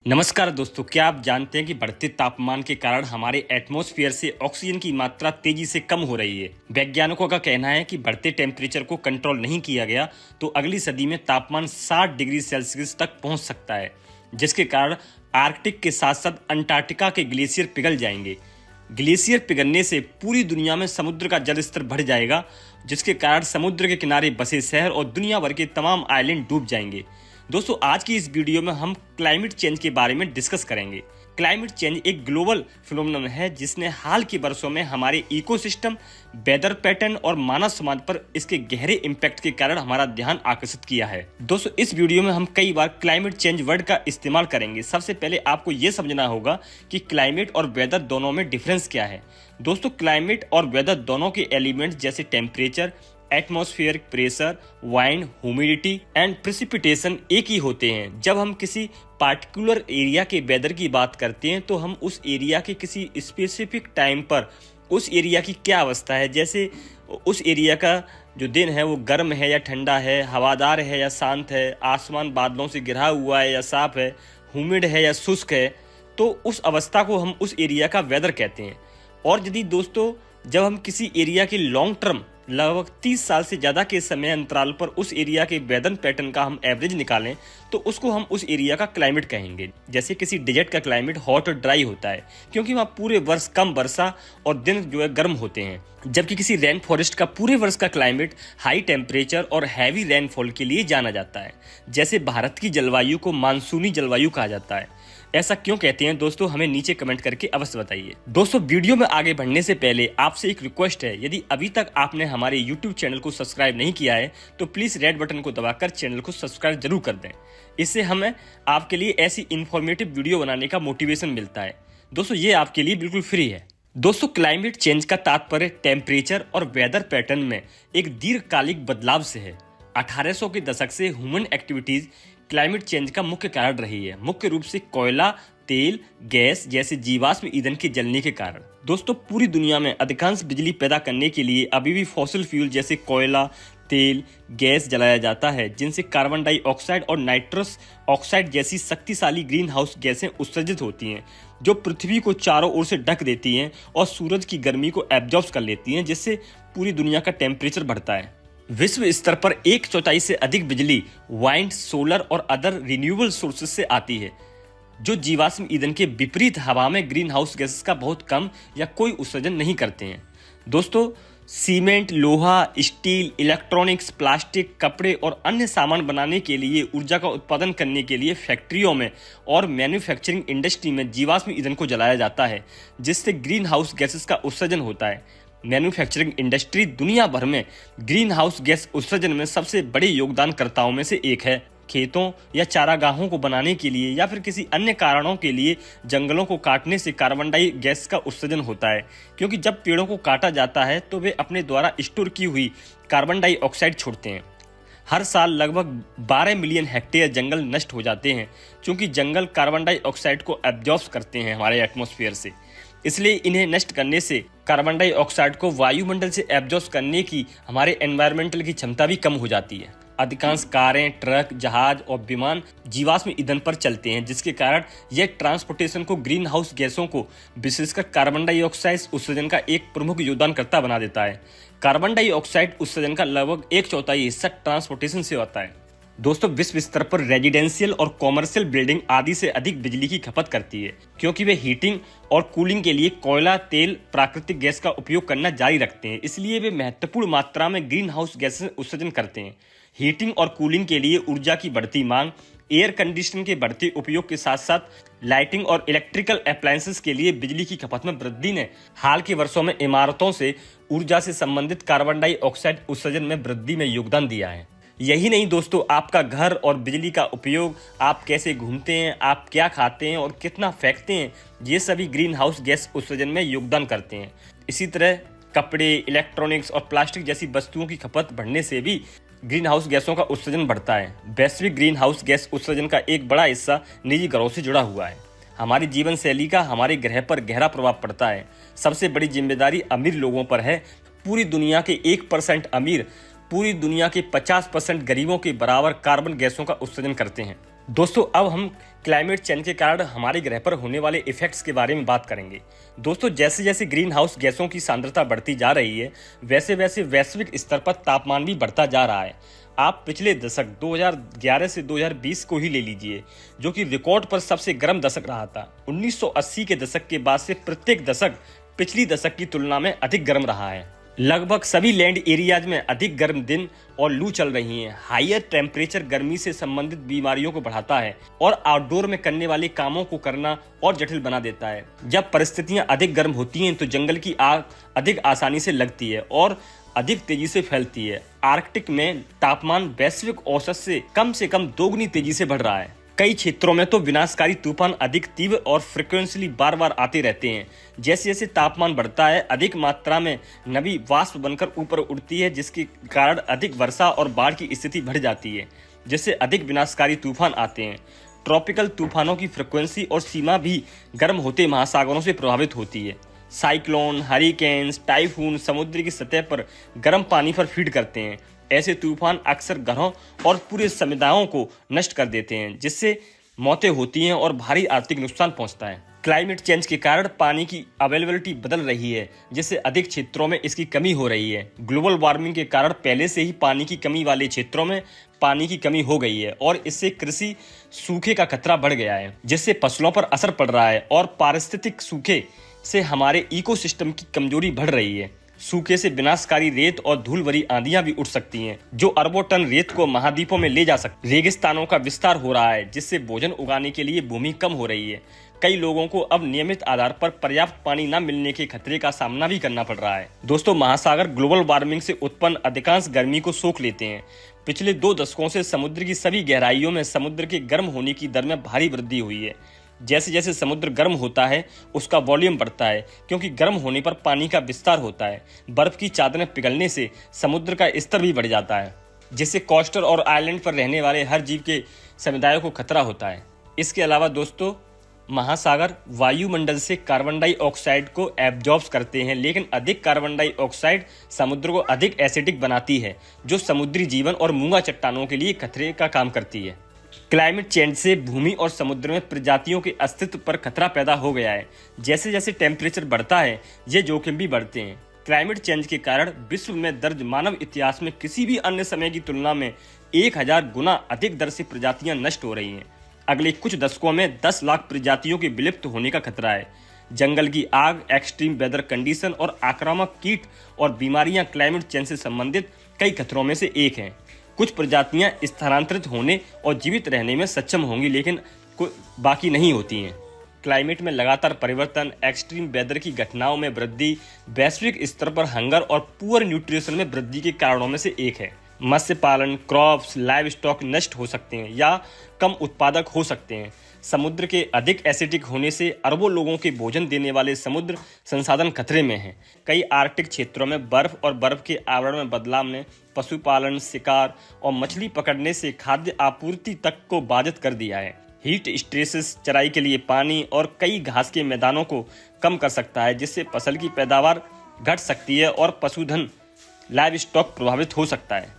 नमस्कार दोस्तों, क्या आप जानते हैं कि बढ़ते तापमान के कारण हमारे एटमॉस्फेयर से ऑक्सीजन की मात्रा तेजी से कम हो रही है। वैज्ञानिकों का कहना है कि बढ़ते टेम्परेचर को कंट्रोल नहीं किया गया तो अगली सदी में तापमान 60 डिग्री सेल्सियस तक पहुंच सकता है, जिसके कारण आर्कटिक के साथ साथ अंटार्कटिका के ग्लेशियर पिघल जाएंगे। ग्लेशियर पिघलने से पूरी दुनिया में समुद्र का जल स्तर बढ़ जाएगा, जिसके कारण समुद्र के किनारे बसे शहर और दुनिया भर के तमाम आइलैंड डूब जाएंगे। दोस्तों, आज की इस वीडियो में हम क्लाइमेट चेंज के बारे में डिस्कस करेंगे। क्लाइमेट चेंज एक ग्लोबल फिनोमेनन है जिसने हाल के वर्षों में हमारे इकोसिस्टम, वेदर पैटर्न और मानव समाज पर इसके गहरे इम्पैक्ट के कारण हमारा ध्यान आकर्षित किया है। दोस्तों, इस वीडियो में हम कई बार क्लाइमेट चेंज वर्ड का इस्तेमाल करेंगे। सबसे पहले आपको ये समझना होगा कि क्लाइमेट और वेदर दोनों में डिफरेंस क्या है। दोस्तों, क्लाइमेट और वेदर दोनों के एलिमेंट्स जैसे temperature, atmospheric pressure, wind, humidity and precipitation एक ही होते हैं। जब हम किसी पार्टिकुलर एरिया के वेदर की बात करते हैं तो हम उस एरिया के किसी स्पेसिफिक टाइम पर उस एरिया की क्या अवस्था है, जैसे उस एरिया का जो दिन है वो गर्म है या ठंडा है, हवादार है या शांत है, आसमान बादलों से घिरा हुआ है या साफ है, ह्यूमिड है या शुष्क है, तो उस अवस्था को हम उस एरिया का वेदर कहते हैं। और यदि दोस्तों जब हम किसी एरिया के लॉन्ग टर्म लगभग 30 साल से ज़्यादा के समय अंतराल पर उस एरिया के वेदर पैटर्न का हम एवरेज निकालें तो उसको हम उस एरिया का क्लाइमेट कहेंगे। जैसे किसी डेजर्ट का क्लाइमेट हॉट और ड्राई होता है क्योंकि वहाँ पूरे वर्ष कम वर्षा और दिन जो है गर्म होते हैं, जबकि किसी रेन फॉरेस्ट का पूरे वर्ष का क्लाइमेट हाई टेम्परेचर और हैवी रेनफॉल के लिए जाना जाता है। जैसे भारत की जलवायु को मानसूनी जलवायु कहा जाता है। ऐसा क्यों कहते हैं दोस्तों, हमें नीचे कमेंट करके अवश्य बताइए। दोस्तों, वीडियो में आगे बढ़ने से पहले आपसे एक रिक्वेस्ट है, यदि अभी तक आपने हमारे यूट्यूब चैनल को सब्सक्राइब नहीं किया है तो प्लीज रेड बटन को दबाकर चैनल को सब्सक्राइब जरूर कर दें। इससे हमें आपके लिए ऐसी इंफॉर्मेटिव वीडियो बनाने का मोटिवेशन मिलता है। दोस्तों, ये आपके लिए बिल्कुल फ्री है। दोस्तों, क्लाइमेट चेंज का तात्पर्य टेम्परेचर और वेदर पैटर्न में एक दीर्घकालिक बदलाव से है। 1800 के दशक से ह्यूमन एक्टिविटीज क्लाइमेट चेंज का मुख्य कारण रही है, मुख्य रूप से कोयला, तेल, गैस जैसे जीवाश्म ईंधन के जलने के कारण। दोस्तों, पूरी दुनिया में अधिकांश बिजली पैदा करने के लिए अभी भी फॉसिल फ्यूल जैसे कोयला, तेल, गैस जलाया जाता है, जिनसे कार्बन डाइऑक्साइड और नाइट्रस ऑक्साइड जैसी शक्तिशाली ग्रीन हाउस गैसें उत्सर्जित होती हैं, जो पृथ्वी को चारों ओर से ढक देती हैं और सूरज की गर्मी को एब्जॉर्ब कर लेती हैं, जिससे पूरी दुनिया का टेम्परेचर बढ़ता है। विश्व स्तर पर 1/4 से अधिक बिजली वाइंड, सोलर और अदर रिन्यूएबल सोर्सेज से आती है, जो जीवाश्म ईंधन के विपरीत हवा में ग्रीन हाउस गैसेस का बहुत कम या कोई उत्सर्जन नहीं करते हैं। दोस्तों, सीमेंट, लोहा, स्टील, इलेक्ट्रॉनिक्स, प्लास्टिक, कपड़े और अन्य सामान बनाने के लिए ऊर्जा का उत्पादन करने के लिए फैक्ट्रियों में और मैन्युफैक्चरिंग इंडस्ट्री में जीवाश्म ईंधन को जलाया जाता है, जिससे ग्रीन हाउस गैसेस का उत्सर्जन होता है। मैन्युफैक्चरिंग इंडस्ट्री दुनिया भर में ग्रीन हाउस गैस उत्सर्जन में सबसे बड़े योगदानकर्ताओं में से एक है। खेतों या चारागाहों को बनाने के लिए या फिर किसी अन्य कारणों के लिए जंगलों को काटने से कार्बन डाई गैस का उत्सर्जन होता है, क्योंकि जब पेड़ों को काटा जाता है तो वे अपने द्वारा स्टोर की हुई कार्बन डाइऑक्साइड छोड़ते हैं। हर साल लगभग 12 मिलियन हेक्टेयर जंगल नष्ट हो जाते हैं, क्योंकि जंगल कार्बन डाइऑक्साइड को एब्जॉर्ब करते हैं हमारे एटमॉस्फेयर से। इसलिए इन्हें नष्ट करने से कार्बन डाइऑक्साइड को वायुमंडल से एब्जॉर्ब करने की हमारे एनवायरमेंटल की क्षमता भी कम हो जाती है। अधिकांश कारें, ट्रक, जहाज और विमान जीवाश्म ईंधन पर चलते हैं, जिसके कारण यह ट्रांसपोर्टेशन को ग्रीन हाउस गैसों को विशेषकर कार्बन डाइऑक्साइड उत्सर्जन का एक प्रमुख योगदानकर्ता बना देता है। कार्बन डाइऑक्साइड उत्सर्जन का लगभग 1/4 हिस्सा ट्रांसपोर्टेशन से होता है। दोस्तों, विश्व स्तर पर रेजिडेंशियल और कॉमर्शियल बिल्डिंग आदि से अधिक बिजली की खपत करती है, क्योंकि वे हीटिंग और कूलिंग के लिए कोयला, तेल, प्राकृतिक गैस का उपयोग करना जारी रखते हैं। इसलिए वे महत्वपूर्ण मात्रा में ग्रीन हाउस गैस उत्सर्जन करते हैं। हीटिंग और कूलिंग के लिए ऊर्जा की बढ़ती मांग, एयर कंडीशनिंग के बढ़ते उपयोग के साथ साथ लाइटिंग और इलेक्ट्रिकल अप्लायंसेस के लिए बिजली की खपत में वृद्धि ने हाल के वर्षों में इमारतों से ऊर्जा से संबंधित कार्बन डाइऑक्साइड उत्सर्जन में वृद्धि में योगदान दिया है। यही नहीं दोस्तों, आपका घर और बिजली का उपयोग, आप कैसे घूमते हैं, आप क्या खाते हैं और कितना फेंकते हैं, ये सभी ग्रीन हाउस गैस उत्सर्जन में योगदान करते हैं। इसी तरह कपड़े, इलेक्ट्रॉनिक्स और प्लास्टिक जैसी वस्तुओं की खपत बढ़ने से भी ग्रीन हाउस गैसों का उत्सर्जन बढ़ता है। वैश्विक ग्रीन हाउस गैस उत्सर्जन का एक बड़ा हिस्सा निजी घरों से जुड़ा हुआ है। हमारी जीवन शैली का हमारे ग्रह पर गहरा प्रभाव पड़ता है। सबसे बड़ी जिम्मेदारी अमीर लोगों पर है। पूरी दुनिया के 1% अमीर पूरी दुनिया के 50% गरीबों के बराबर कार्बन गैसों का उत्सर्जन करते हैं। दोस्तों अब हम क्लाइमेट चेंज के कारण हमारे ग्रह पर होने वाले इफेक्ट्स के बारे में बात करेंगे। दोस्तों जैसे जैसे ग्रीन हाउस गैसों की सांद्रता बढ़ती जा रही है वैसे वैसे वैश्विक स्तर पर तापमान भी बढ़ता जा रहा है। आप पिछले दशक 2011 से 2020 को ही ले लीजिए, जो कि रिकॉर्ड पर सबसे गर्म दशक रहा था। 1980 के दशक के बाद से प्रत्येक दशक पिछली दशक की तुलना में अधिक गर्म रहा है। लगभग सभी लैंड एरियाज में अधिक गर्म दिन और लू चल रही हैं। हायर टेम्परेचर गर्मी से संबंधित बीमारियों को बढ़ाता है और आउटडोर में करने वाले कामों को करना और जटिल बना देता है। जब परिस्थितियां अधिक गर्म होती हैं तो जंगल की आग अधिक आसानी से लगती है और अधिक तेजी से फैलती है। आर्कटिक में तापमान वैश्विक औसत से कम दोगुनी तेजी से बढ़ रहा है। कई क्षेत्रों में तो विनाशकारी तूफान अधिक तीव्र और फ्रिक्वेंटली बार बार आते रहते हैं। जैसे जैसे तापमान बढ़ता है अधिक मात्रा में नमी वाष्प बनकर ऊपर उड़ती है, जिसके कारण अधिक वर्षा और बाढ़ की स्थिति बढ़ जाती है, जिससे अधिक विनाशकारी तूफान आते हैं। ट्रॉपिकल तूफानों की फ्रिक्वेंसी और सीमा भी गर्म होते महासागरों से प्रभावित होती है। साइक्लोन, हरिकेन्स, टाइफून समुद्र की सतह पर गर्म पानी पर फीड करते हैं। ऐसे तूफान अक्सर घरों और पूरे समुदायों को नष्ट कर देते हैं, जिससे मौतें होती हैं और भारी आर्थिक नुकसान पहुंचता है। क्लाइमेट चेंज के कारण पानी की अवेलेबिलिटी बदल रही है, जिससे अधिक क्षेत्रों में इसकी कमी हो रही है। ग्लोबल वार्मिंग के कारण पहले से ही पानी की कमी वाले क्षेत्रों में पानी की कमी हो गई है और इससे कृषि सूखे का खतरा बढ़ गया है, जिससे फसलों पर असर पड़ रहा है और पारिस्थितिक सूखे से हमारे इकोसिस्टम की कमजोरी बढ़ रही है। सूखे से विनाशकारी रेत और धूल भरी आंधियां भी उठ सकती हैं, जो अरबों टन रेत को महाद्वीपों में ले जा सकती है। रेगिस्तानों का विस्तार हो रहा है, जिससे भोजन उगाने के लिए भूमि कम हो रही है। कई लोगों को अब नियमित आधार पर पर्याप्त पानी न मिलने के खतरे का सामना भी करना पड़ रहा है। दोस्तों महासागर ग्लोबल वार्मिंग से उत्पन्न अधिकांश गर्मी को सोख लेते हैं। पिछले 2 दशकों से समुद्र की सभी गहराइयों में समुद्र के गर्म होने की दर में भारी वृद्धि हुई है। जैसे जैसे समुद्र गर्म होता है उसका वॉल्यूम बढ़ता है, क्योंकि गर्म होने पर पानी का विस्तार होता है। बर्फ की चादरें पिघलने से समुद्र का स्तर भी बढ़ जाता है, जिससे कोस्टल और आइलैंड पर रहने वाले हर जीव के समुदायों को खतरा होता है। इसके अलावा दोस्तों महासागर वायुमंडल से कार्बन डाइऑक्साइड को एब्जॉर्ब करते हैं, लेकिन अधिक कार्बन डाइऑक्साइड समुद्र को अधिक एसिडिक बनाती है, जो समुद्री जीवन और मूंगा चट्टानों के लिए खतरे का काम करती है। क्लाइमेट चेंज से भूमि और समुद्र में प्रजातियों के अस्तित्व पर खतरा पैदा हो गया है। जैसे जैसे टेम्परेचर बढ़ता है ये जोखिम भी बढ़ते हैं। क्लाइमेट चेंज के कारण विश्व में दर्ज मानव इतिहास में किसी भी अन्य समय की तुलना में 1000 गुना अधिक दर से प्रजातियां नष्ट हो रही हैं। अगले कुछ दशकों में 10 लाख प्रजातियों के विलुप्त होने का खतरा है। जंगल की आग, एक्सट्रीम वेदर कंडीशन और आक्रामक कीट और बीमारियां क्लाइमेट चेंज से संबंधित कई खतरों में से एक हैं। कुछ प्रजातियां स्थानांतरित होने और जीवित रहने में सक्षम होंगी, लेकिन बाकी नहीं होती हैं। क्लाइमेट में लगातार परिवर्तन, एक्सट्रीम वेदर की घटनाओं में वृद्धि, वैश्विक स्तर पर हंगर और पुअर न्यूट्रिशन में वृद्धि के कारणों में से एक है। मत्स्य पालन, क्रॉप्स, लाइव स्टॉक नष्ट हो सकते हैं या कम उत्पादक हो सकते हैं। समुद्र के अधिक एसिडिक होने से अरबों लोगों के भोजन देने वाले समुद्र संसाधन खतरे में हैं। कई आर्कटिक क्षेत्रों में बर्फ और बर्फ के आवरण में बदलाव ने पशुपालन, शिकार और मछली पकड़ने से खाद्य आपूर्ति तक को बाधित कर दिया है। हीट स्ट्रेसेस चराई के लिए पानी और कई घास के मैदानों को कम कर सकता है, जिससे फसल की पैदावार घट सकती है और पशुधन लाइव स्टॉक प्रभावित हो सकता है।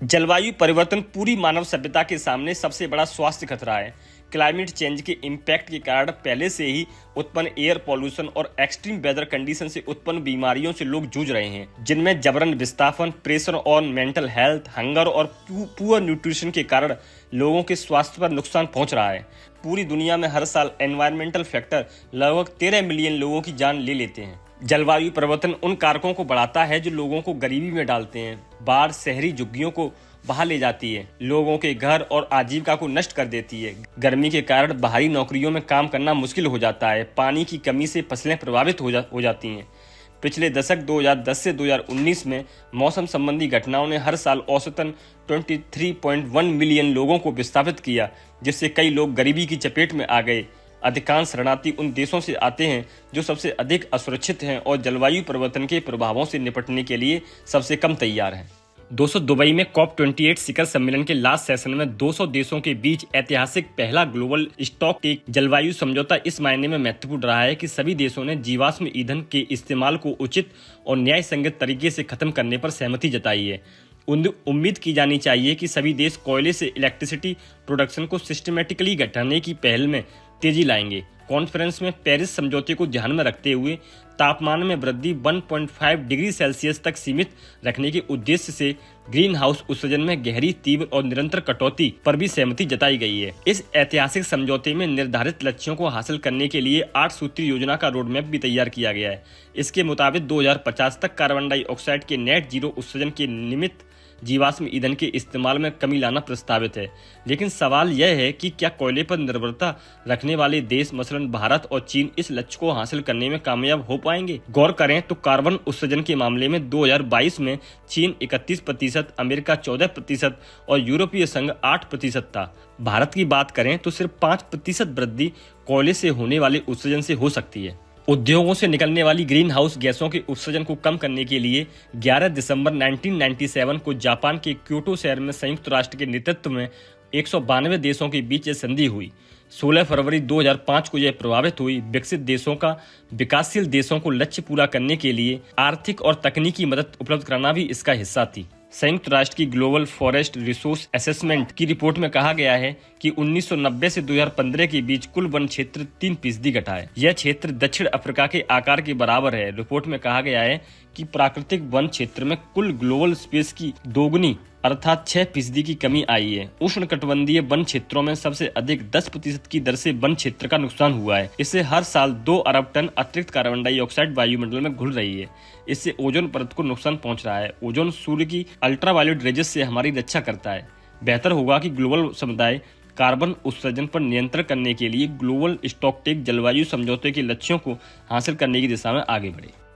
जलवायु परिवर्तन पूरी मानव सभ्यता के सामने सबसे बड़ा स्वास्थ्य खतरा है। क्लाइमेट चेंज के इम्पैक्ट के कारण पहले से ही उत्पन्न एयर पॉल्यूशन और एक्सट्रीम वेदर कंडीशन से उत्पन्न बीमारियों से लोग जूझ रहे हैं, जिनमें जबरन विस्थापन, pressure on mental health, hunger और पुअर न्यूट्रिशन के कारण लोगों के स्वास्थ्य पर नुकसान पहुंच रहा है। पूरी दुनिया में हर साल एनवायरमेंटल फैक्टर लगभग 13 मिलियन लोगों की जान ले लेते हैं। जलवायु परिवर्तन उन कारकों को बढ़ाता है जो लोगों को गरीबी में डालते हैं। बाढ़ शहरी झुग्गियों को बहा ले जाती है, लोगों के घर और आजीविका को नष्ट कर देती है। गर्मी के कारण बाहरी नौकरियों में काम करना मुश्किल हो जाता है। पानी की कमी से फसलें प्रभावित हो जाती हैं। पिछले दशक 2010 से 2019 में मौसम संबंधी घटनाओं ने हर साल औसतन 23.1 मिलियन लोगों को विस्थापित किया, जिससे कई लोग गरीबी की चपेट में आ गए। अधिकांश शरणार्थी उन देशों से आते हैं जो सबसे अधिक असुरक्षित हैं और जलवायु परिवर्तन के प्रभावों से निपटने के लिए सबसे कम तैयार हैं। दोस्तों दुबई में COP28 शिखर सम्मेलन के लास्ट सेशन में 200 देशों के बीच ऐतिहासिक पहला ग्लोबल स्टॉक टेक जलवायु समझौता इस मायने में महत्वपूर्ण रहा है कि सभी देशों ने जीवाश्म ईंधन के इस्तेमाल को उचित और न्याय संगत तरीके से खत्म करने पर सहमति जताई है। उम्मीद की जानी चाहिए कि सभी देश कोयले से इलेक्ट्रिसिटी प्रोडक्शन को सिस्टमेटिकली घटाने की पहल में तेजी लाएंगे। कॉन्फ्रेंस में पेरिस समझौते को ध्यान में रखते हुए तापमान में वृद्धि 1.5 डिग्री सेल्सियस तक सीमित रखने के उद्देश्य से ग्रीन हाउस उत्सर्जन में गहरी, तीव्र और निरंतर कटौती पर भी सहमति जताई गई है। इस ऐतिहासिक समझौते में निर्धारित लक्ष्यों को हासिल करने के लिए 8 सूत्रीय योजना का रोडमैप भी तैयार किया गया है। इसके मुताबिक 2050 तक कार्बन डाइऑक्साइड के नेट जीरो उत्सर्जन के निमित्त जीवाश्म ईंधन के इस्तेमाल में कमी लाना प्रस्तावित है। लेकिन सवाल यह है कि क्या कोयले पर निर्भरता रखने वाले देश मसलन भारत और चीन इस लक्ष्य को हासिल करने में कामयाब हो पाएंगे? गौर करें तो कार्बन उत्सर्जन के मामले में 2022 में चीन 31%, अमेरिका 14% और यूरोपीय संघ 8% था। भारत की बात करें तो सिर्फ 5% वृद्धि कोयले से होने वाले उत्सर्जन से हो सकती है। उद्योगों से निकलने वाली ग्रीन हाउस गैसों के उत्सर्जन को कम करने के लिए 11 दिसंबर 1997 को जापान के क्योटो शहर में संयुक्त राष्ट्र के नेतृत्व में 192 देशों के बीच यह संधि हुई। 16 फरवरी 2005 को यह प्रभावित हुई। विकसित देशों का विकासशील देशों को लक्ष्य पूरा करने के लिए आर्थिक और तकनीकी मदद उपलब्ध कराना भी इसका हिस्सा थी। संयुक्त राष्ट्र की ग्लोबल फॉरेस्ट रिसोर्स असेसमेंट की रिपोर्ट में कहा गया है कि 1990 से 2015 के बीच कुल वन क्षेत्र 3% घटा है। यह क्षेत्र दक्षिण अफ्रीका के आकार के बराबर है। रिपोर्ट में कहा गया है कि प्राकृतिक वन क्षेत्र में कुल ग्लोबल स्पेस की दोगुनी अर्थात 6% की कमी आई है। उष्णकटिबंधीय वन क्षेत्रों में सबसे अधिक 10% की दर से वन क्षेत्र का नुकसान हुआ है। इससे हर साल 2 अरब टन अतिरिक्त कार्बन डाइऑक्साइड वायुमंडल में घुल रही है। इससे ओजोन परत को नुकसान पहुंच रहा है। ओजोन सूर्य की अल्ट्रावायलेट रेजेस से हमारी रक्षा करता है। बेहतर होगा कि ग्लोबल समुदाय कार्बन उत्सर्जन पर नियंत्रण करने के लिए ग्लोबल स्टॉकटेक जलवायु समझौते के लक्ष्यों को हासिल करने की दिशा में आगे बढ़े।